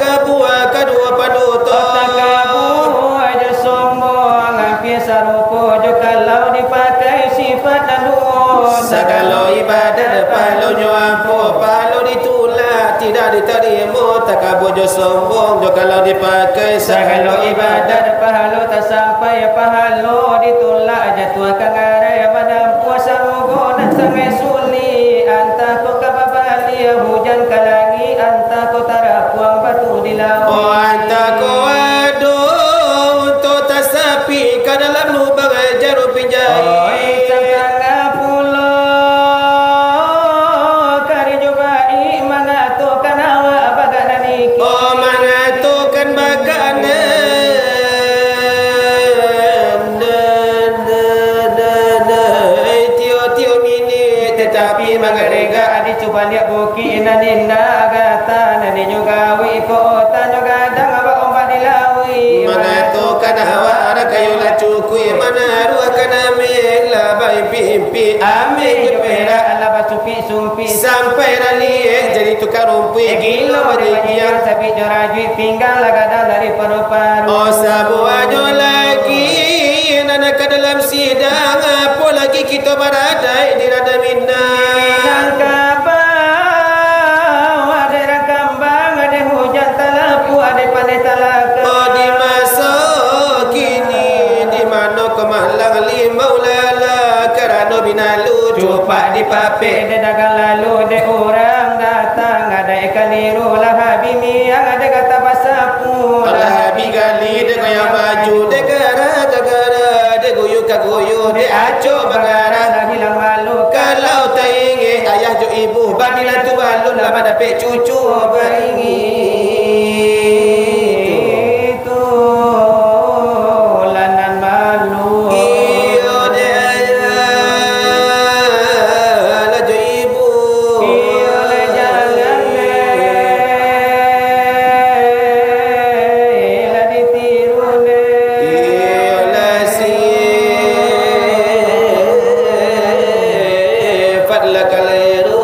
takabu kadua paduto takabu aja sombong hampir sarupo jo kalau dipakai sifat alun segala ibadat palo nyuampo palo ditolak tidak diterima takabu jo sombong jo kalau dipakai segala ibadat pahala tak sampai pahala ditolak jatuh kangarai pada puasa rogo dan sangai suli antah ko kababali hujan kalangi antah ko tarapuang batu di laut oh antah ko aduh untuk tasapi ke dalam lubang jarum pinjai oi sangkanga pulo kari jubai mangatukan hawa bagana niki oh mangatukan bagana tapi mangarega adi coba lihat buki naninda agata nani juga wi ko tanyo gadang aba omba dilawi mangatukan hawa ara kayu la cukui mana ruah kana mela bai pimpi ame jepera ala basupi sumpi sampai rali jadi tukar rumpi gilo badiang sapi jorajui pinggang lagada dari paru-paru oh sabu ajo lagi nana ke dalam sidang apa lagi kita berada di rada minna ada kambang ada hujan talapu ada pandai talaka oh di masa kini di mana kemalang lima ulala kerana binalu cupak di papek de dagang lalu de orang datang ada keliru lah habimi yang ada kata basapu Allah bigali de kaya baju de gara-gara de goyu ka goyu de aco bagara hilang malu kalau tak ingin ayah jo ibu badilah tu balun lah pada pek cucu beringi itu lanan malu iyo de ayah lah jo ibu iyo le jangan le ditiru le iyo lah si fadla kalairu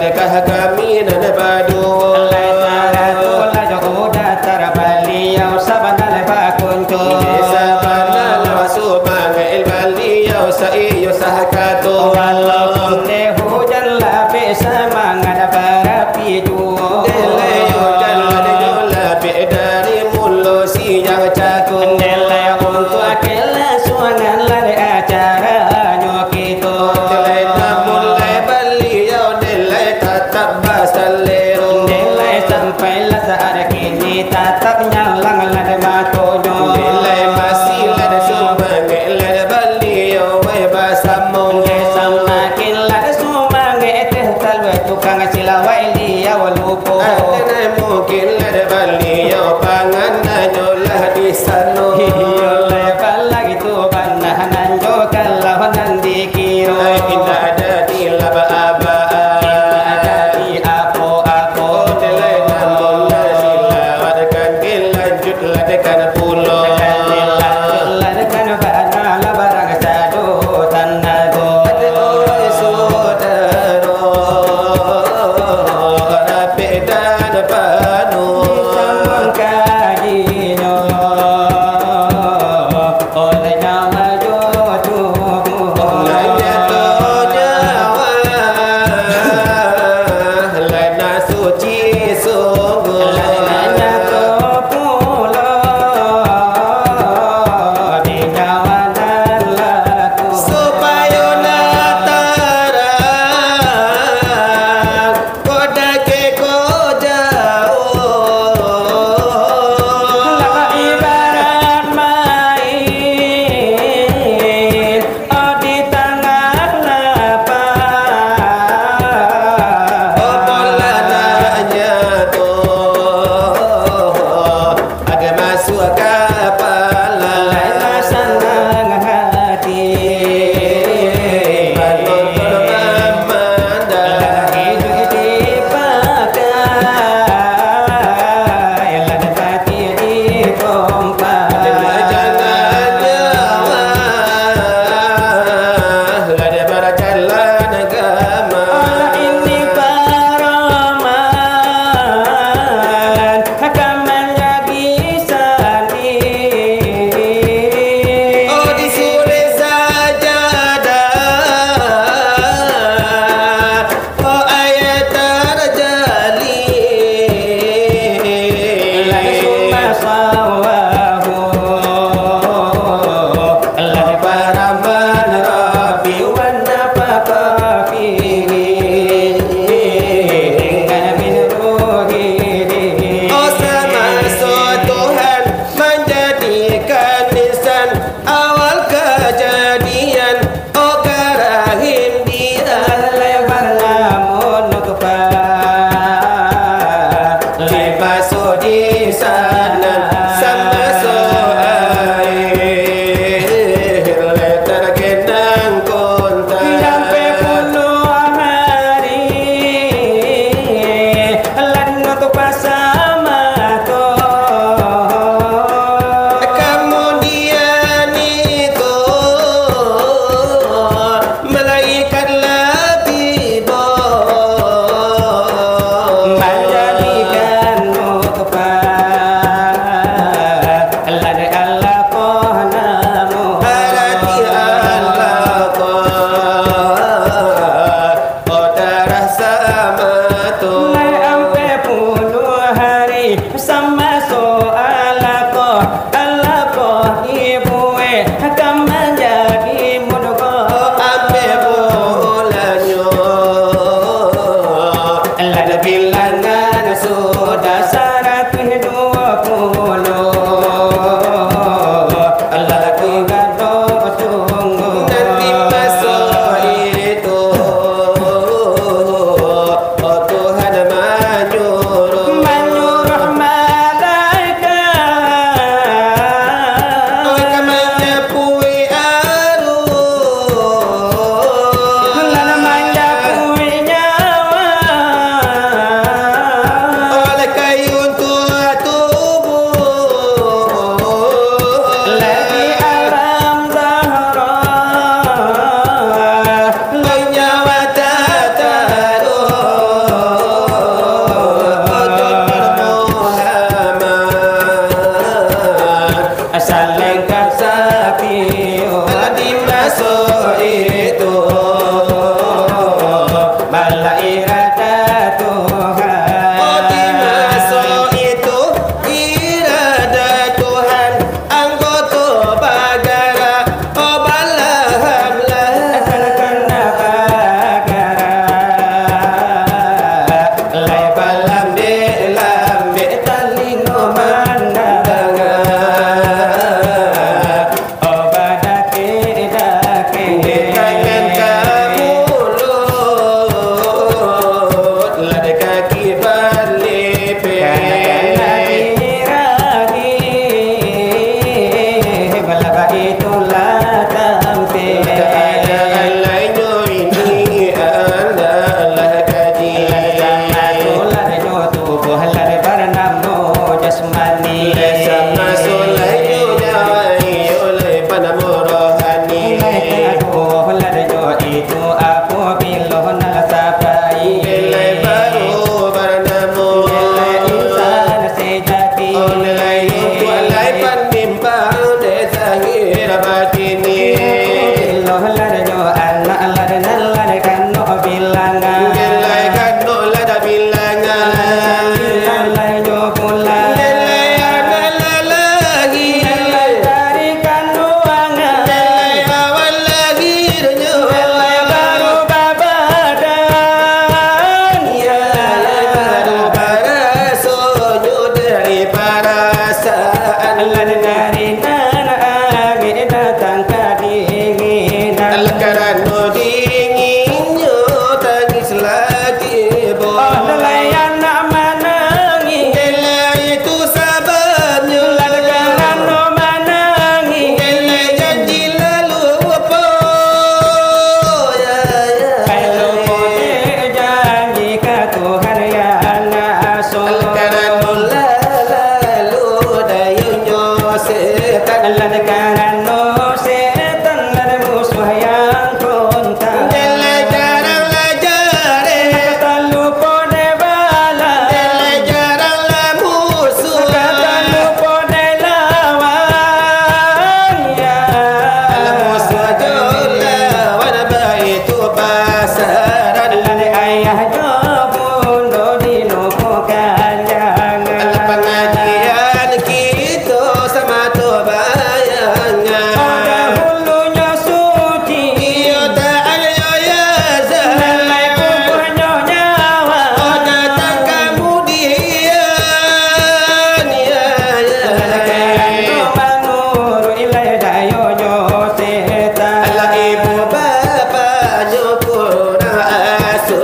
adakah kami dan padu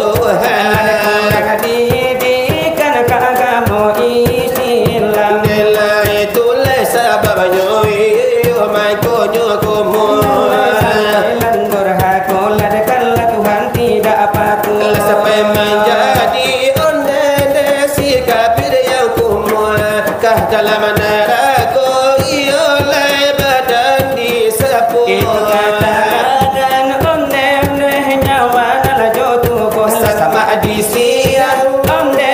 Tuhan. Didikan ke agama Islam. Nela itulah sebabnya mai konyo kumu. Lantur hakulah dekanlah Tuhan tidak patuh. Sampai menjadi onde si kafir yang kumu. Kah dalam neraka ialah badan disapu. Itu katakan onde nyawa dalam jodoh sama di siang. onde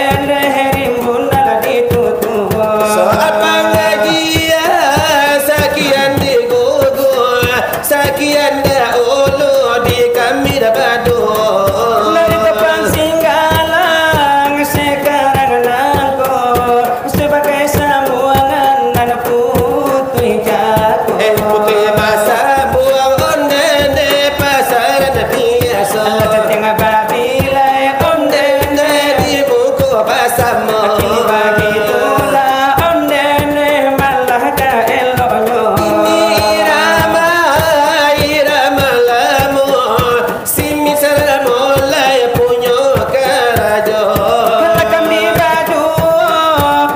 rimbun dalam ditutup. Soal pengajian sekian digugur, sekian dahulu di kami badu. Dari depan singgalang sekarang nangko sebagai sambungan dan putih jatuh. Putih masa buang onde pasaran biasa. Tengah babilai onde Di buku pasama. begitulah onde malah ka eloknya. Irama lamu, si misal mulai punya keraja. Kalau kami badu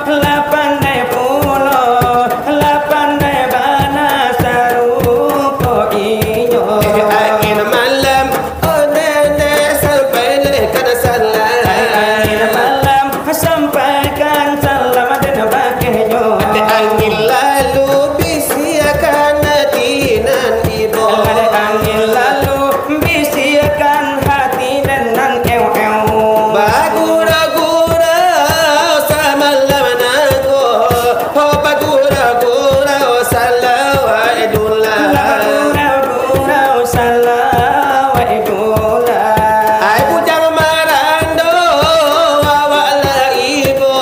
lapandai pulau lapandai bana saruko inyo. Angin malam, oh nenek sampai dekat salah. Angin malam sampaikan salam dan bakehnya. Angin lalu bisiakan hatinan ibu. Angin lalu bisikan hati dan nan ew-ew. Bagura-gura sama lamananku. Oh bagura-gura salawa idullah. Gurau-gurau salah wa idola. Ai bujang marando awak lah ibu.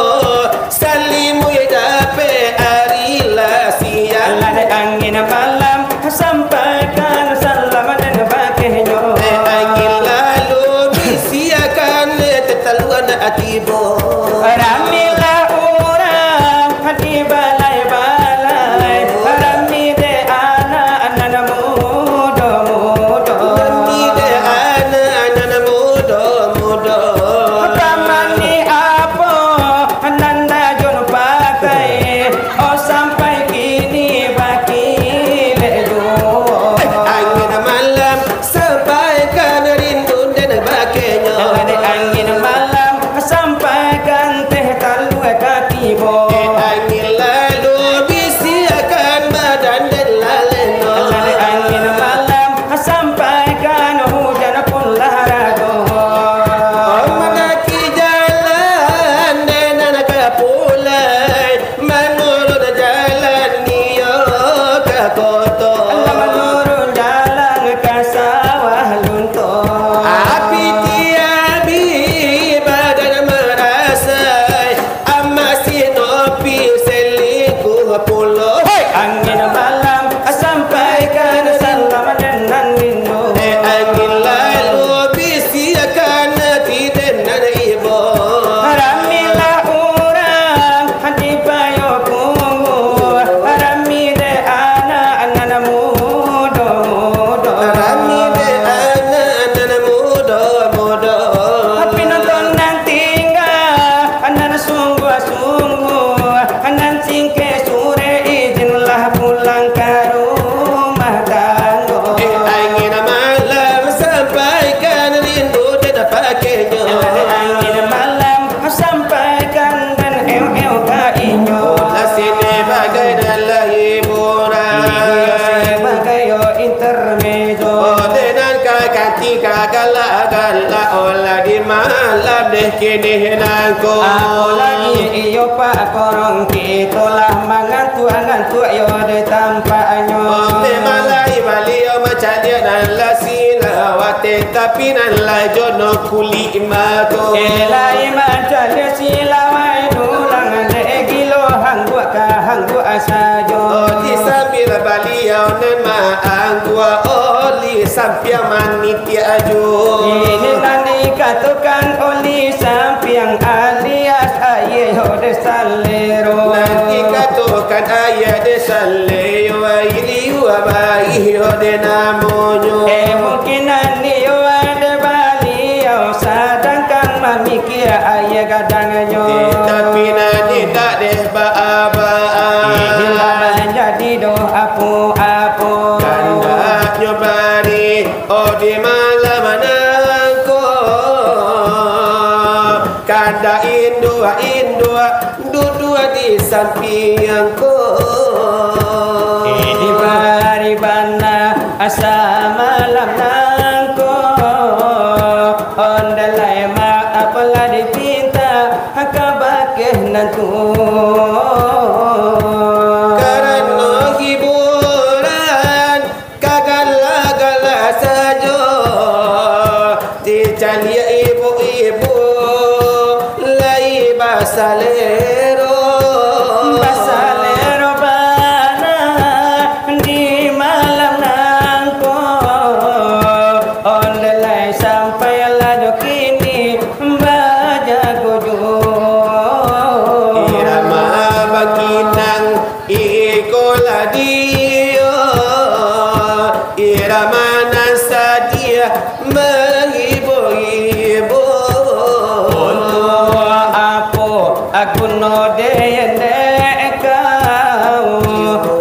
Salimu dape arila siang. Angin malam sampaikan salam dan bakehnya. Angin lalu bisiakan tetaluan atibo. Ramilah orang di balai-balai, rami de anak-anak muda-muda. Demi de anak-anak muda-muda. Ramani apa nanda jon pakai, oh sampai kini baki lejo. Angin malam sampaikan rindu dan bakenya. Angin malam sampaikan teh talu kaki bo. Angin lalu bisiakan badan dan laleno. Angin malam sampaikan hujan pun larado. Menaki jalan dan kapulai menurut jalan niyo ke kota. Menurun jalan ke sawah luntur. Api tiabi badan merasa amasi nopi selingkuh pulau. Angin malam sampaikan salam dan rindu. Angin lalu bisiakan tidak ada ibu. Ramilah orang di payo kungu, rami de anak-anak muda-muda. Rami de anak-anak muda-muda. Tapi nonton nang tinggal, anak sungguh-sungguh, anak singke sore izinlah pulang ke rumah tangga. Angin malam sampaikan rindu dan pakainya. Angin malam sampaikan dan ew-ew ka inyo. Sini bagai dalam hiburan. Sebagai intermezzo. Dengan ketika galak-galak olah di malam deh kini nangku. Aku lagi iyo pak korong kitulah mangantu-angantu yo de tampaknya. Malai balio macam dia nan la silawate tapi nan la jono kuli mato. Elai macam dia silawai dulang de gilo hanggu ka hanggu asajo. Di sambil balio nan ma anggua oli sampiang maniti aju. Ini tadi katakan oli sampiang alias ayeho de salero. Nanti katakan ayah de salero ili wa bayi de namonyo. Mungkin ani yo ada bali yo sada ayah kadangnya tapi nanti tak deh hilang jadi doh apu-apu kandaknya bari oh di malam manangko kanda indua dua di sampingku di bari bana asa malam nangko ondalai mak apalah dipinta hakabakeh nantu karena hiburan kagala-gala saja dicalia ibu-ibu lai basalero bana di malam nangko ondalai sampai laju kini baja gojo irama baginang ikola dia irama nasadia menghibur-hibur aku no dene kau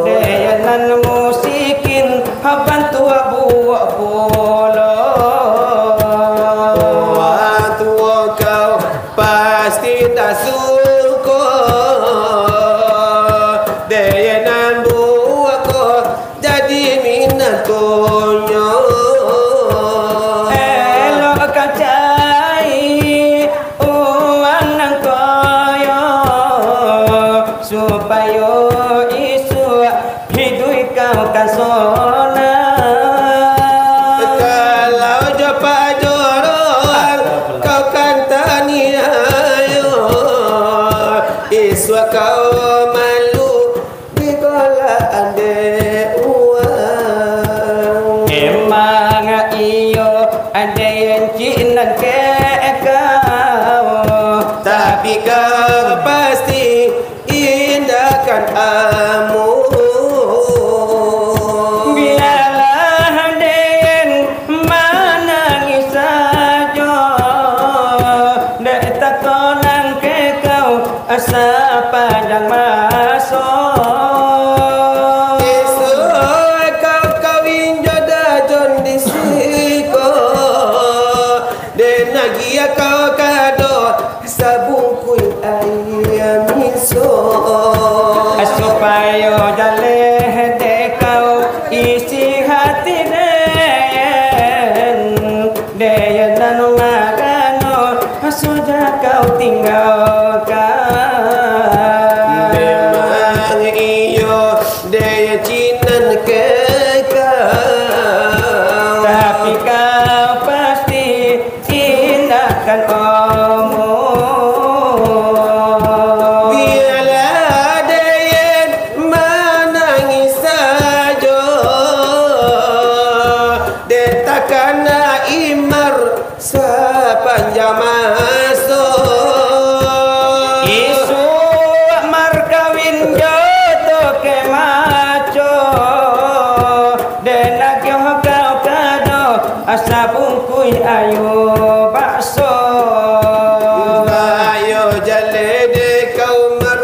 denan musikin bantu buat polo waktu kau pasti tak suka denan buat kau jadi minat konyo elok kacai uang nang koyo supaya isu hidup kau kasona kalau japa jorong kau kan tani ayo iswa kau malu dikola ande uang emang iyo ada yang cinan ke kau tapi kau pasti indahkan amu biarlah den menangis saja dek takonan ke kau asa panjang masuk esok kau kawin jodoh jon di siko dan lagi kau kado sabungkui air miso supaya jaleh dek kau isi hati den nanu magano sudah kau tinggalkan memang iyo daya cinan ke kau tapi kau pasti indahkan omong biarlah dayen menangis saja detakan imar sepanjang masa isu mar kawin jodoh ke maco denak yo kau kado asa bungkui ayo bakso ayo jale de kau mar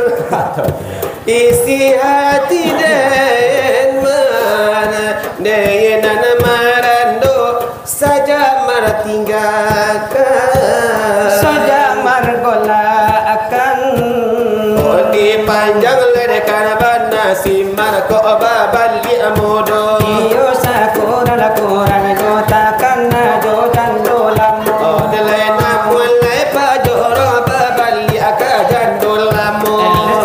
isi hati den mana den marando saja mar tinggalkan saja margola akan di panjang ledekan bana simar ko babali amodo iyo sakura la kurang jo takkan jo jando lamo delena mulai pajoro babali akajan dolamo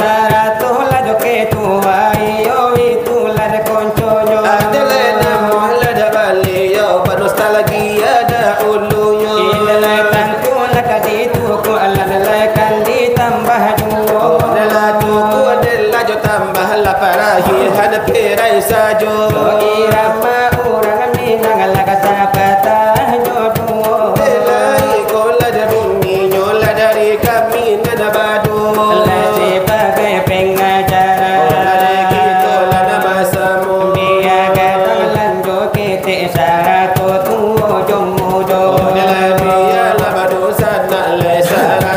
saratu la jo ke tua iyo itu la de koncoyo delena mulai dabali yo nostalgia da uluyo ilalekan ku la kaditu ku alalekan ditambah juo delatu ku delajo tambah la parahi hana perai sajo irama urang minang la kasapata joduo delai kola da bumi nyola dari kami nada badu la sebagai pengacara gitu lana masamu biya gadang lanjo kete saratu tu jomudo delai biya la badu sana le sara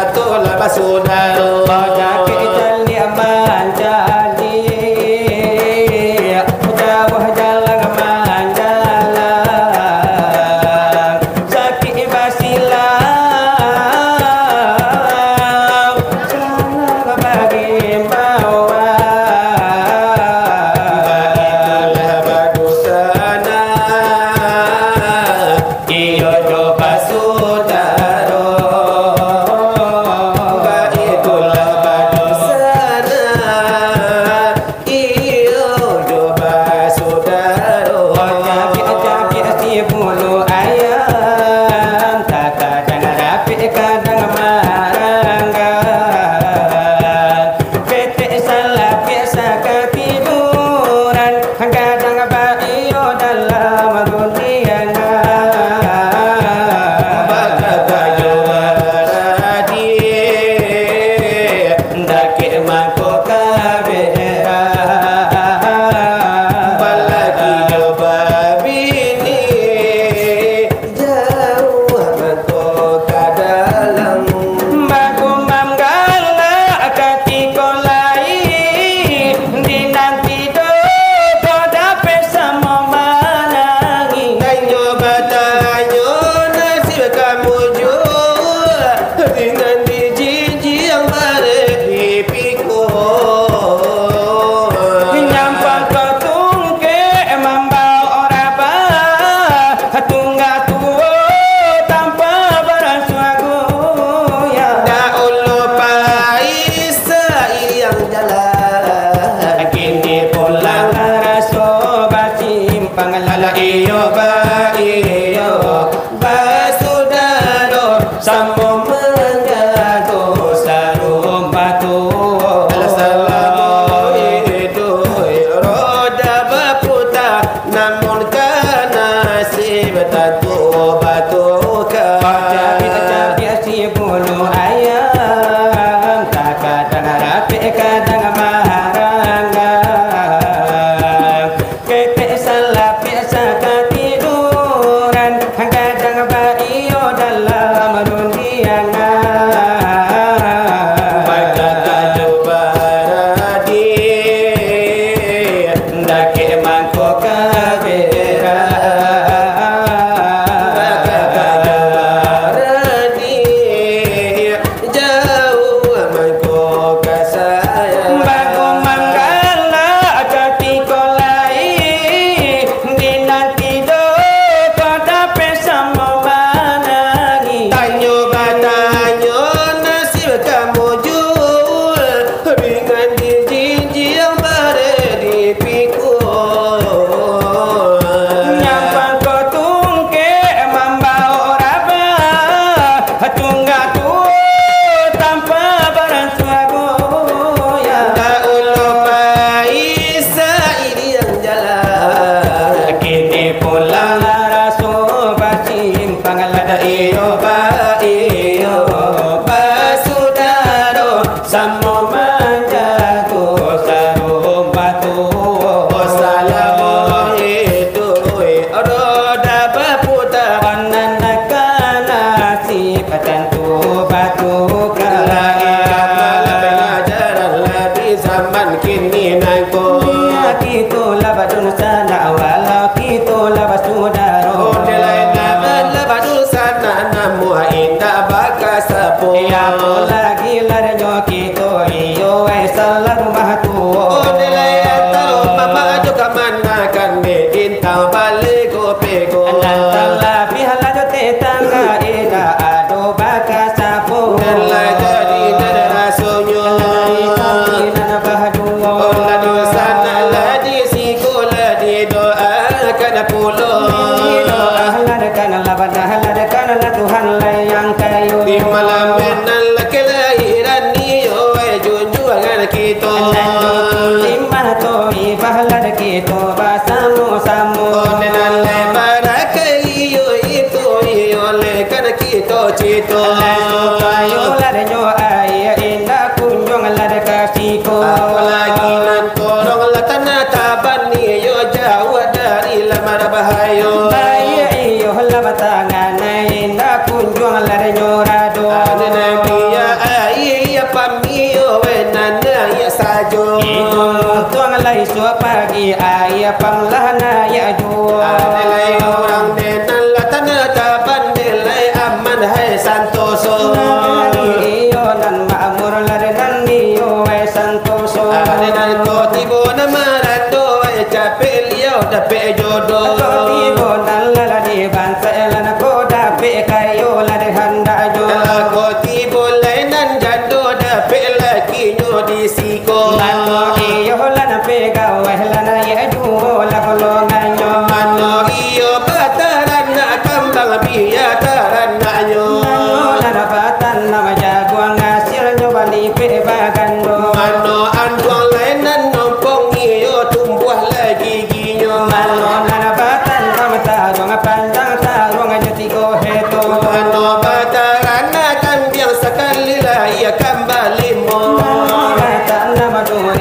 bulu ayam, tak kadang rapi kadang maharangan. Ketek salah biasa ketiduran, kadang bario dalam rundiangan. Maka kaju baradi Dake mangkuk kabera. Maka kaju baradi jauh mangkuk kasaya. Bago manggala ketika lai dinanti do kota pesama manangi. Tanyo batanyo nasib kamu jual dengan dijinji yang berada pikul. Nyampang ko tungke mambao raba tunga tu tanpa barantua goya. Tak ulupai sairi yang jalan. Kini pulang raso bacim pangalada iyo ba iyo basudaro samo manjago sarum batu Salamu itu roda berputar. Ananakana si patantu batu kalai. Di zaman kini naiko. Kita labadun sana walau kita labas sudaro. Nilai nama lebadu sana namu indah bakas sapu. Ya lagi larjo kita iyo salah rumah tu. Nilai tahu mama juga mana kan intau balik kopeko. Nantala bihala jote tangga ida ado bakas sapu. Nilai jadi nada sonyo. Nana bahadu. Ladu sana ladi sikola di doa kana pulo. Tuhan yang kayu Di malam menal kelahiran niyo ay junjungan kita. Lima to ibahlad kita bersama-sama. Menal barakai iyo itu iyo lekan kita cito. Ayo ladnyo ay indah kunjung lad kasihku. Apalagi nan korong latana taban niyo jauh dari lamar bahayo. Bayi iyo labatangan indah kunjung ladnyo rado. Ada dia ay pamiyo wenana ya sajo. Tuang lai suap pagi ayah panglahna ya jua. Nilai orang denan latana taban nilai aman hai santoso. Iyo nan makmur ladan iyo santoso. Denan ko tibo na marado ay capek liao dapet jodoh. Tibo nan laladi bansa elan ko dape kayo lade handa jo. Ko tibo lainan jado dapet laki nyo di siko. Mano iyo lan pega wehlan ya juo la kolonganyo. Mano iyo bataran na kambang biataran na nyo. Mano lan batan nama jaguang ngasir nyo bali pe bagando. Mano anduang lainan nompong iyo tumbuh lagi ginyo. Mano lan batan nama tarung panjang tarung jatigo heto. Mano bataran na kambiang sekali lah ia kembali mo. Batan nama dua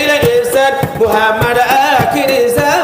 ila Isad Muhammad akhir zaman